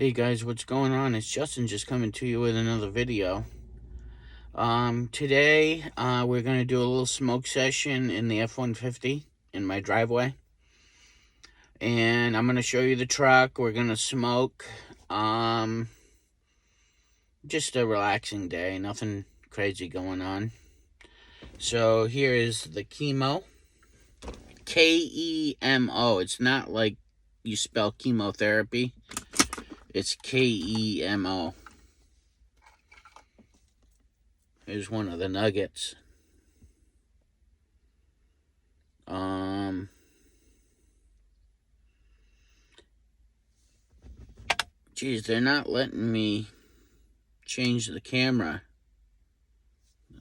Hey guys, what's going on? It's Justin just coming to you with another video. Today, we're going to do a little smoke session in the F150 in my driveway. And I'm going to show you the truck. We're going to smoke. Just a relaxing day. Nothing crazy going on. So here is the chemo. K-E-M-O. It's not like you spell chemotherapy. It's K-E-M-O. Here's one of the nuggets. Geez, they're not letting me change the camera.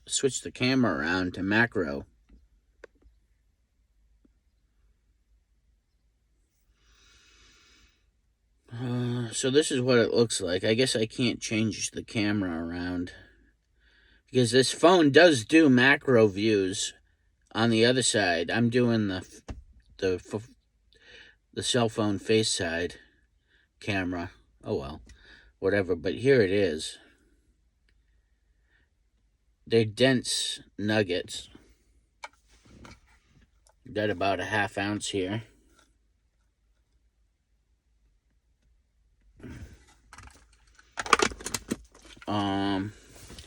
Switch the camera around to macro. So this is what it looks like. I guess I can't change the camera around, because this phone does do macro views on the other side. I'm doing the cell phone face side camera. Oh well, whatever, but here it is. They're dense nuggets. Got about a ½ ounce here.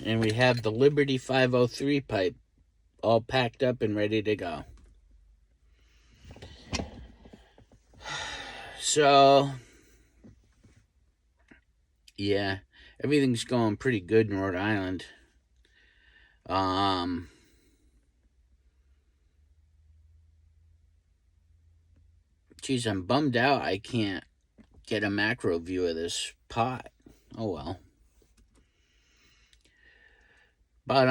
And we have the Liberty 503 pipe all packed up and ready to go. So, yeah, everything's going pretty good in Rhode Island. Geez, I'm bummed out I can't get a macro view of this pot. Oh well. But,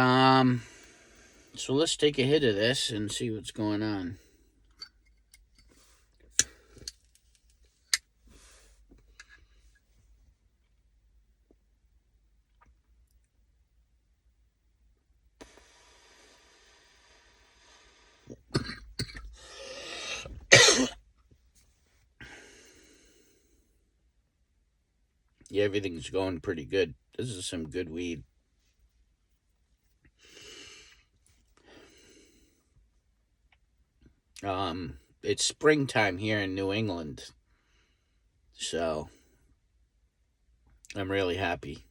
so let's take a hit of this and see what's going on. Yeah, everything's going pretty good. This is some good weed. It's springtime here in New England, so I'm really happy.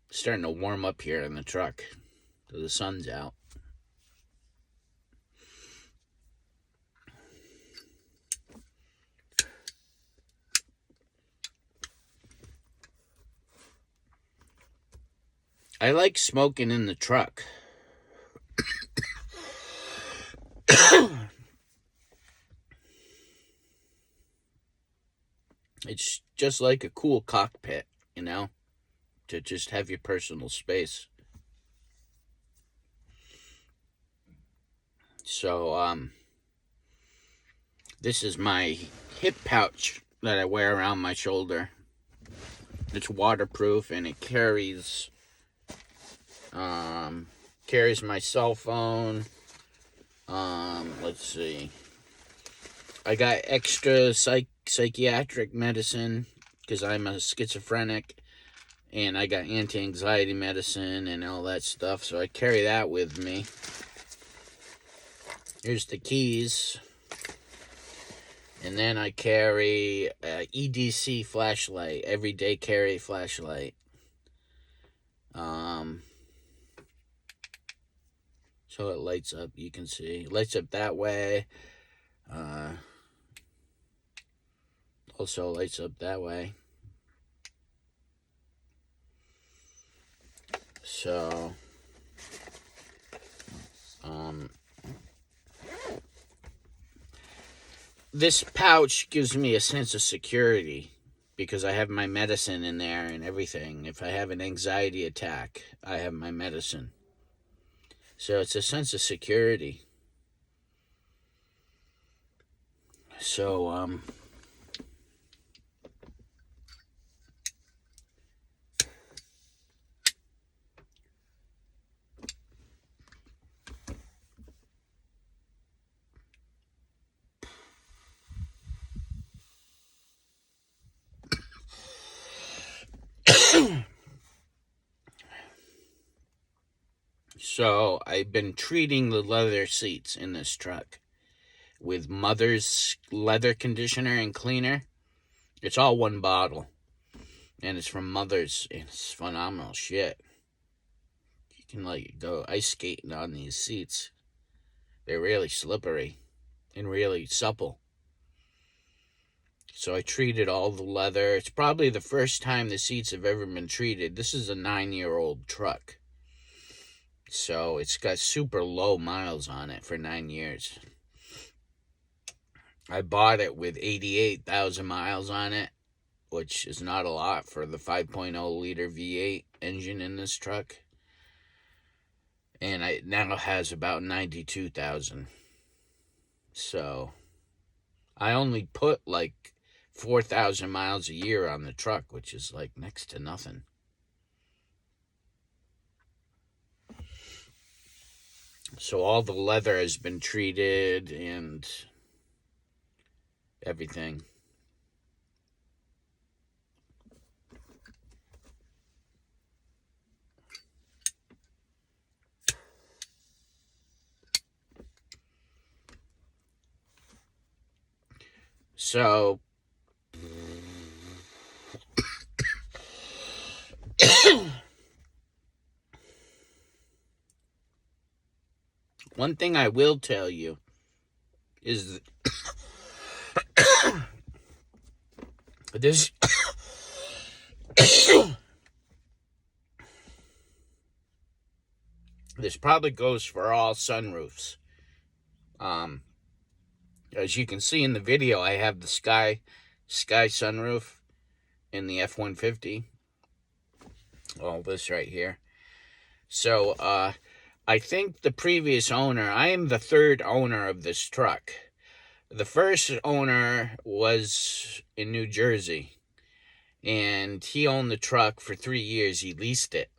It's starting to warm up here in the truck. So the sun's out. I like smoking in the truck. It's just like a cool cockpit, you know, to just have your personal space. So, this is my hip pouch that I wear around my shoulder. It's waterproof and it carries my cell phone. Let's see. I got extra psychiatric medicine because I'm a schizophrenic, and I got anti-anxiety medicine and all that stuff, so I carry that with me. Here's the keys. And then I carry a EDC flashlight, everyday carry flashlight. So it lights up, you can see. It lights up that way. Also lights up that way. So, this pouch gives me a sense of security because I have my medicine in there and everything. If I have an anxiety attack, I have my medicine. So it's a sense of security. So, So I've been treating the leather seats in this truck with Mother's leather conditioner and cleaner. It's all one bottle, and it's from Mother's. It's phenomenal shit. You can go ice skating on these seats. They're really slippery and really supple. So I treated all the leather. It's probably the first time the seats have ever been treated. This is a 9-year-old truck. So it's got super low miles on it for 9 years. I bought it with 88,000 miles on it, which is not a lot for the 5.0 liter V8 engine in this truck. And it now has about 92,000. So I only put 4,000 miles a year on the truck, which is next to nothing. So all the leather has been treated and everything. So one thing I will tell you is this this probably goes for all sunroofs. As you can see in the video, I have the sky sunroof in the F150. All this right here. So I think the previous owner, I am the third owner of this truck. The first owner was in New Jersey, and he owned the truck for 3 years. He leased it.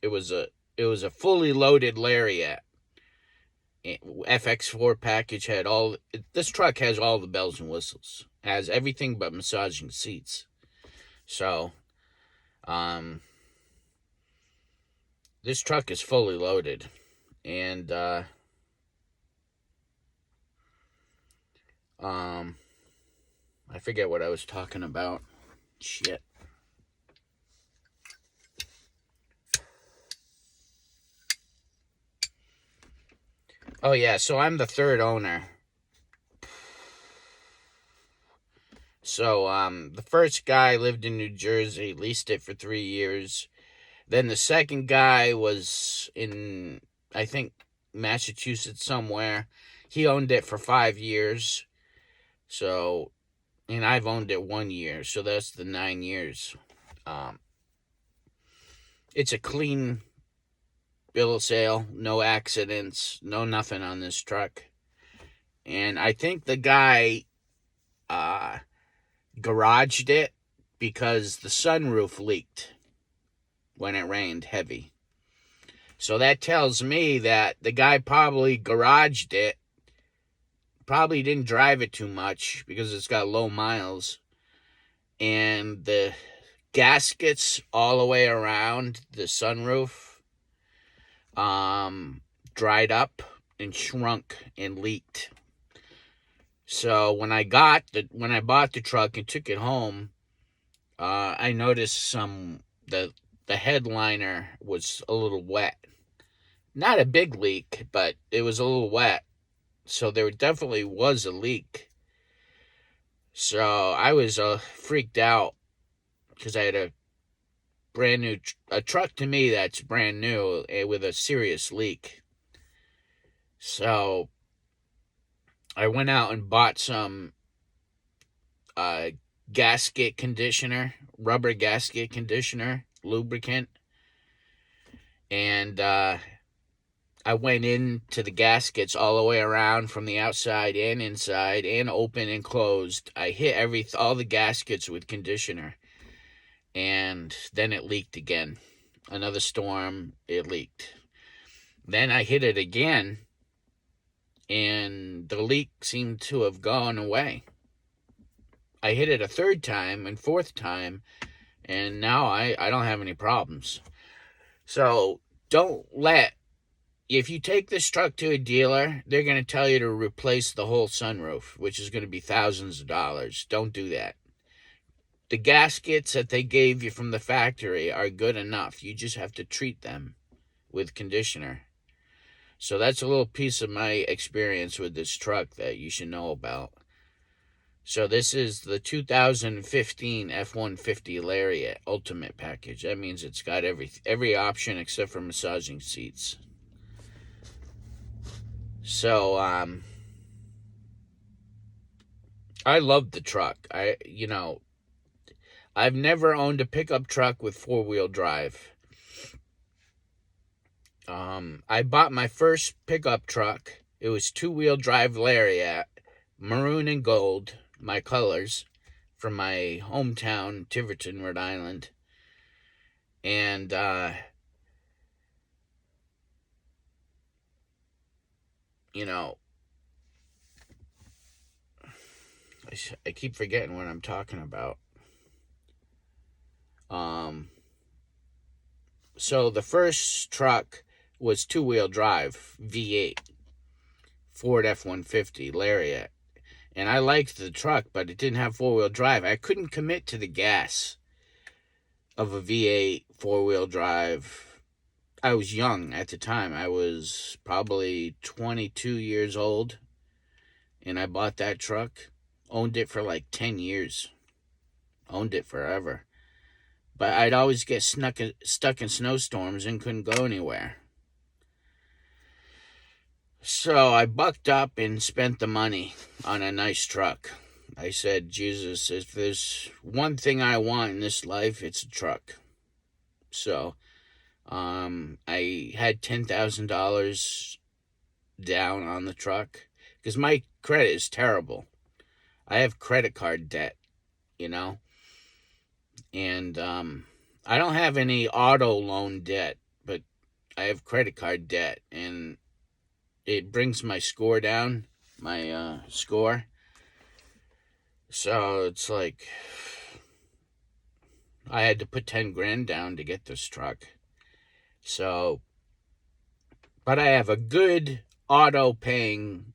It was a fully loaded lariat. fx4 package had this truck has all the bells and whistles. Has everything but massaging seats. So, this truck is fully loaded. And, I forget what I was talking about. Shit. Oh, yeah, so I'm the third owner. So, the first guy lived in New Jersey, leased it for 3 years. Then the second guy was in, I think, Massachusetts somewhere. He owned it for 5 years. So, and I've owned it 1 year, so that's the 9 years. It's a clean bill of sale, no accidents, no nothing on this truck. And I think the guy garaged it because the sunroof leaked when it rained heavy. So that tells me that the guy probably garaged it, probably didn't drive it too much because it's got low miles, and the gaskets all the way around the sunroof dried up and shrunk and leaked. So when I bought the truck and took it home, I noticed the headliner was a little wet. Not a big leak, but it was a little wet. So there definitely was a leak. So I was freaked out because I had a brand new truck to me that's brand new with a serious leak. So I went out and bought some gasket conditioner, rubber gasket conditioner, lubricant. And I went into the gaskets all the way around from the outside and inside and open and closed. I hit all the gaskets with conditioner. And then it leaked again. Another storm, it leaked. Then I hit it again, and the leak seemed to have gone away. I hit it a third time and fourth time, and now I don't have any problems. So don't let if you take this truck to a dealer, they're going to tell you to replace the whole sunroof, which is going to be thousands of dollars. Don't do that. The gaskets that they gave you from the factory are good enough. You just have to treat them with conditioner. So that's a little piece of my experience with this truck that you should know about. So this is the 2015 F150 Lariat Ultimate Package. That means it's got every option except for massaging seats. So I love the truck. I've never owned a pickup truck with four-wheel drive. I bought my first pickup truck. It was two-wheel drive Lariat, maroon and gold, my colors, from my hometown, Tiverton, Rhode Island. And I keep forgetting what I'm talking about. So the first truck was two-wheel drive, V8, Ford F150 Lariat. And I liked the truck, but it didn't have four-wheel drive. I couldn't commit to the gas of a V8 four-wheel drive. I was young at the time. I was probably 22 years old, and I bought that truck. Owned it for like 10 years. Owned it forever. But I'd always get stuck in snowstorms and couldn't go anywhere. So I bucked up and spent the money on a nice truck. I said, Jesus, if there's one thing I want in this life, it's a truck. So I had $10,000 down on the truck because my credit is terrible. I have credit card debt, and I don't have any auto loan debt, but I have credit card debt, and it brings my score down, my score. So it's like I had to put 10 grand down to get this truck. So, but I have a good auto paying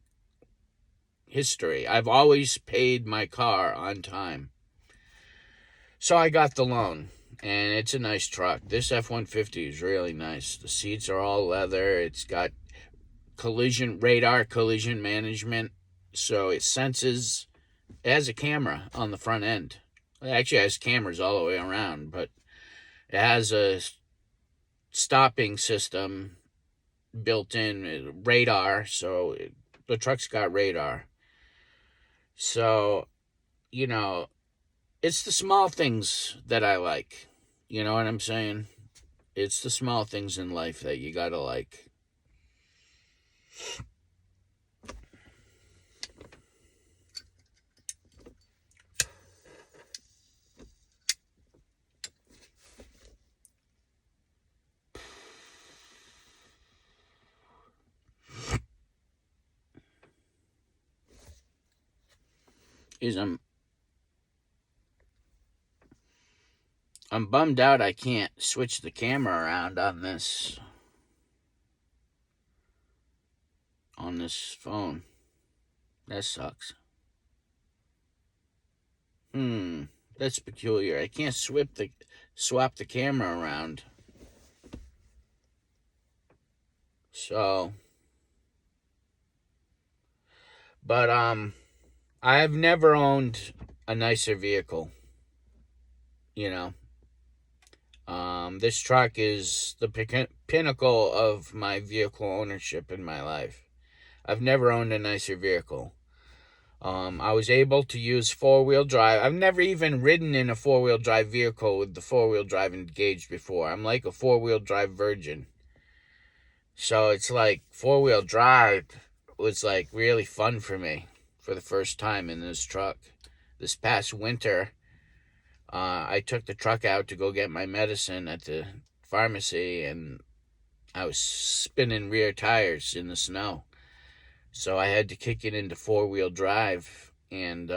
history. I've always paid my car on time. So I got the loan, and it's a nice truck. This F-150 is really nice. The seats are all leather. It's got radar collision management, so it senses. It has a camera on the front end. It actually has cameras all the way around, but it has a stopping system built in, radar, so the truck's got radar. So, it's the small things that I like. You know what I'm saying? It's the small things in life that you gotta like. I'm bummed out I can't switch the camera around on this phone. That sucks. That's peculiar. I can't swap the camera around. So, but I've never owned a nicer vehicle. This truck is the pinnacle of my vehicle ownership in my life. I've never owned a nicer vehicle. I was able to use four-wheel drive. I've never even ridden in a four-wheel drive vehicle with the four-wheel drive engaged before. I'm like a four-wheel drive virgin. So it's like four-wheel drive was like really fun for me for the first time in this truck. This past winter, I took the truck out to go get my medicine at the pharmacy, and I was spinning rear tires in the snow. So I had to kick it into four-wheel drive, and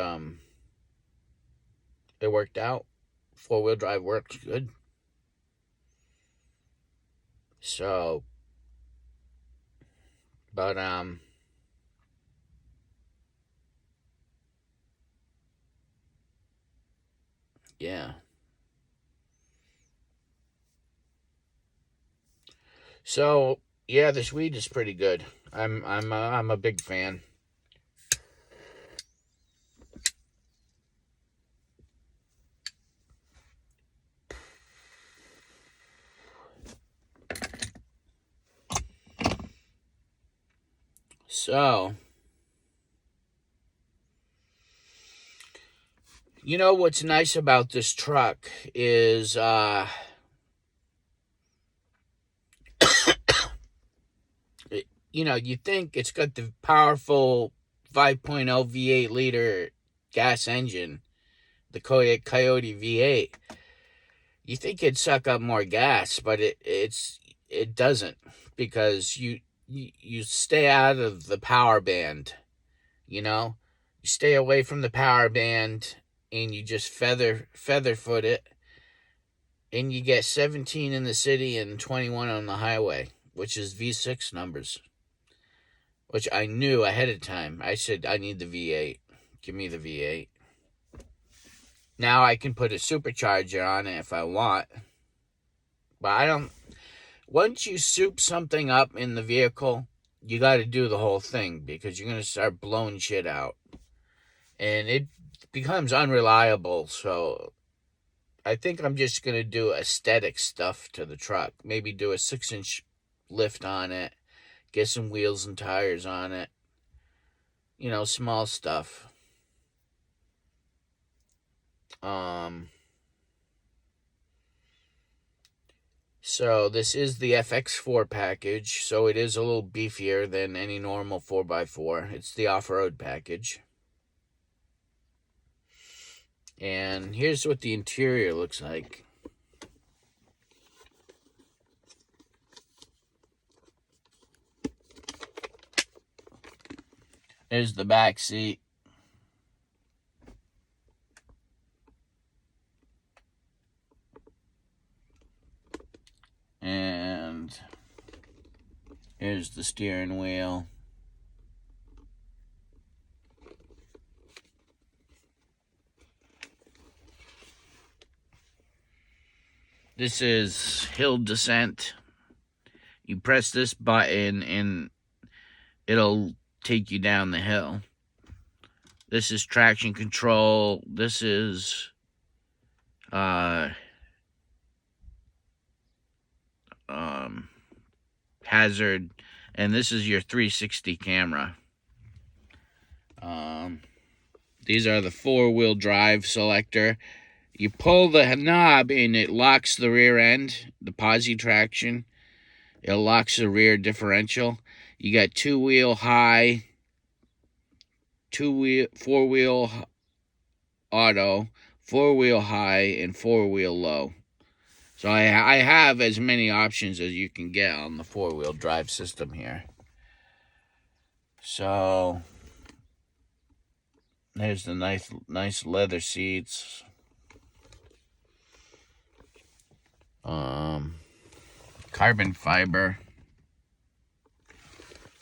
it worked out. Four-wheel drive works good. So But, yeah. So, yeah, this weed is pretty good. I'm a big fan. So, you know what's nice about this truck is, you think it's got the powerful 5.0 V8 liter gas engine, the Coyote V8. You think it'd suck up more gas, but it doesn't, because you stay out of the power band. You know, you stay away from the power band, and you just featherfoot it, and you get 17 in the city and 21 on the highway, which is V6 numbers, which I knew ahead of time. I said, I need the V8. Give me the V8. Now I can put a supercharger on it if I want. But I don't. Once you soup something up in the vehicle, you got to do the whole thing, because you're going to start blowing shit out. And it becomes unreliable. So I think I'm just going to do aesthetic stuff to the truck. Maybe do a 6-inch lift on it. Get some wheels and tires on it. Small stuff. So this is the fx4 package. So it is a little beefier than any normal 4x4. It's the off-road package. And here's what the interior looks like. There's the back seat. And here's the steering wheel. This is hill descent. You press this button and it'll take you down the hill. This is traction control. This is hazard, and this is your 360 camera. These are the 4-wheel drive selector. You pull the knob and it locks the rear end, the posi traction. It locks the rear differential. You got 2-wheel high, 4-wheel auto, 4-wheel high, and 4-wheel low. So I have as many options as you can get on the 4-wheel drive system here. So there's the nice leather seats. Carbon fiber.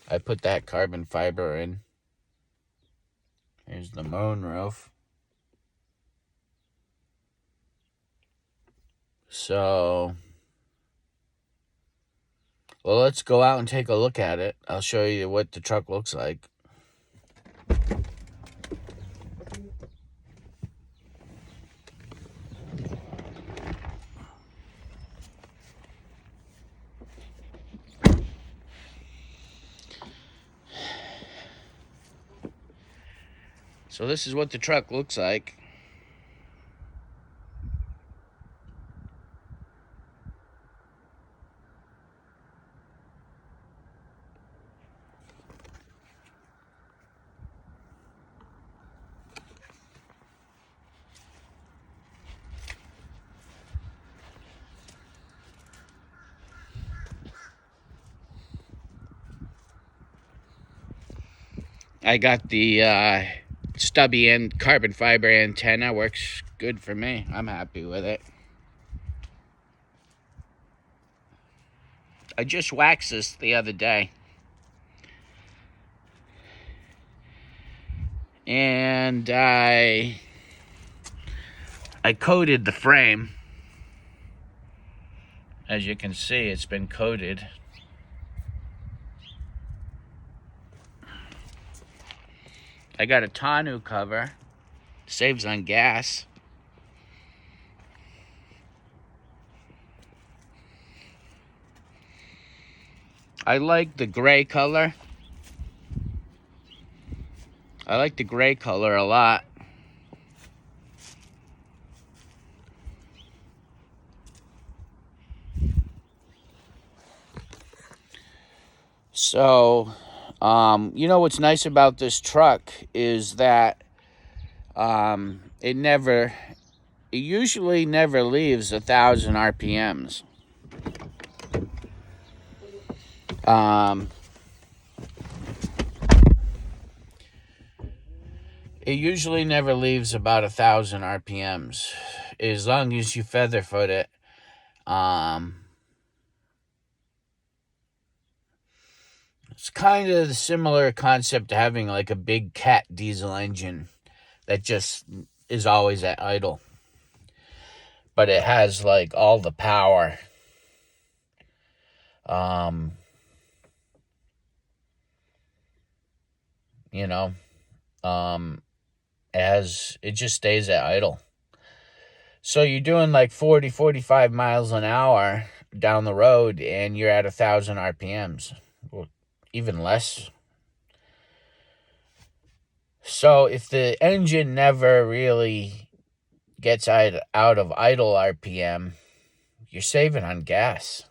I put that carbon fiber in. Here's the moonroof. So, well, let's go out and take a look at it. I'll show you what the truck looks like. So this is what the truck looks like. I got the stubby end carbon fiber antenna. Works good for me. I'm happy with it. I just waxed this the other day. And I coated the frame. As you can see, it's been coated. I got a tonneau cover. Saves on gas. I like the gray color. I like the gray color a lot. So, you know what's nice about this truck is that it usually never leaves 1,000 RPMs. It usually never leaves about 1,000 RPMs, as long as you feather foot it. It's kind of the similar concept to having like a big cat diesel engine that just is always at idle. But it has like all the power. You know, as it just stays at idle. So you're doing like 40, 45 miles an hour down the road and you're at 1,000 RPMs. Or even less. So if the engine never really gets out of idle RPM, you're saving on gas.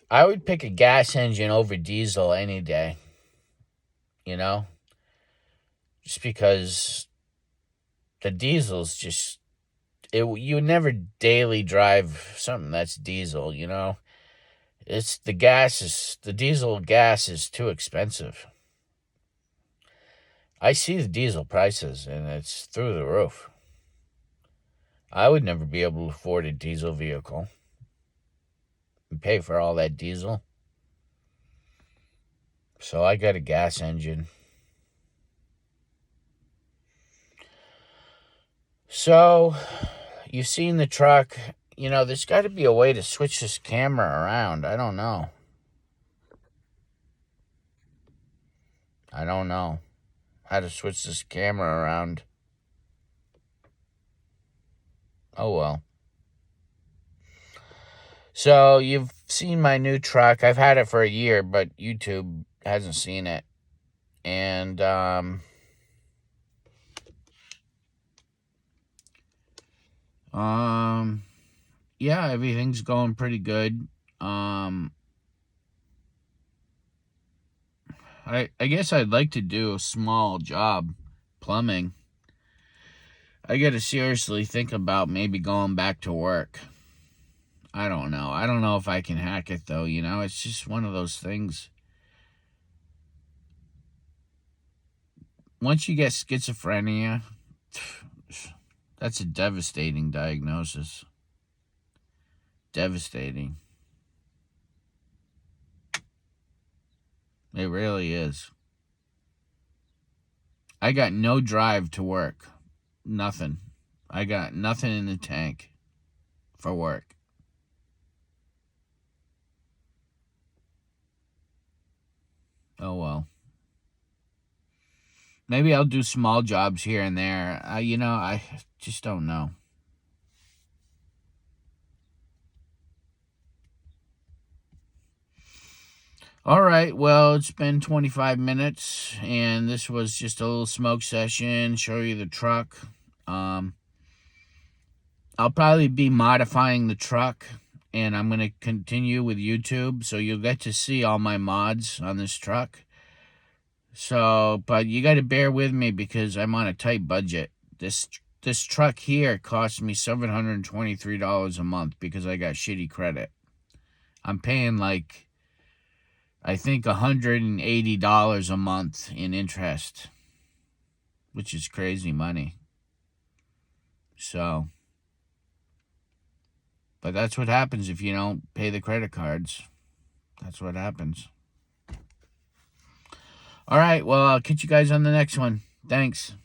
I would pick a gas engine over diesel any day. You know? Just because the diesel's just... you would never daily drive something that's diesel, you know? The diesel gas is too expensive. I see the diesel prices, and it's through the roof. I would never be able to afford a diesel vehicle and pay for all that diesel. So I got a gas engine. So, you've seen the truck. You know, there's got to be a way to switch this camera around. I don't know how to switch this camera around. Oh, well. So, you've seen my new truck. I've had it for a year, but YouTube hasn't seen it. And, yeah, everything's going pretty good. I guess I'd like to do a small job, plumbing. I got to seriously think about maybe going back to work. I don't know. I don't know if I can hack it, though, you know? It's just one of those things. Once you get schizophrenia, that's a devastating diagnosis. Devastating. It really is. I got no drive to work. Nothing. I got nothing in the tank for work. Oh, well. Maybe I'll do small jobs here and there. I just don't know. All right, well, it's been 25 minutes, and this was just a little smoke session, show you the truck. I'll probably be modifying the truck, and I'm going to continue with YouTube, so you'll get to see all my mods on this truck. So, but you got to bear with me because I'm on a tight budget. This truck here cost me $723 a month because I got shitty credit. I'm paying like, I think, $180 a month in interest, which is crazy money. So, but that's what happens if you don't pay the credit cards. That's what happens. All right, well, I'll catch you guys on the next one. Thanks.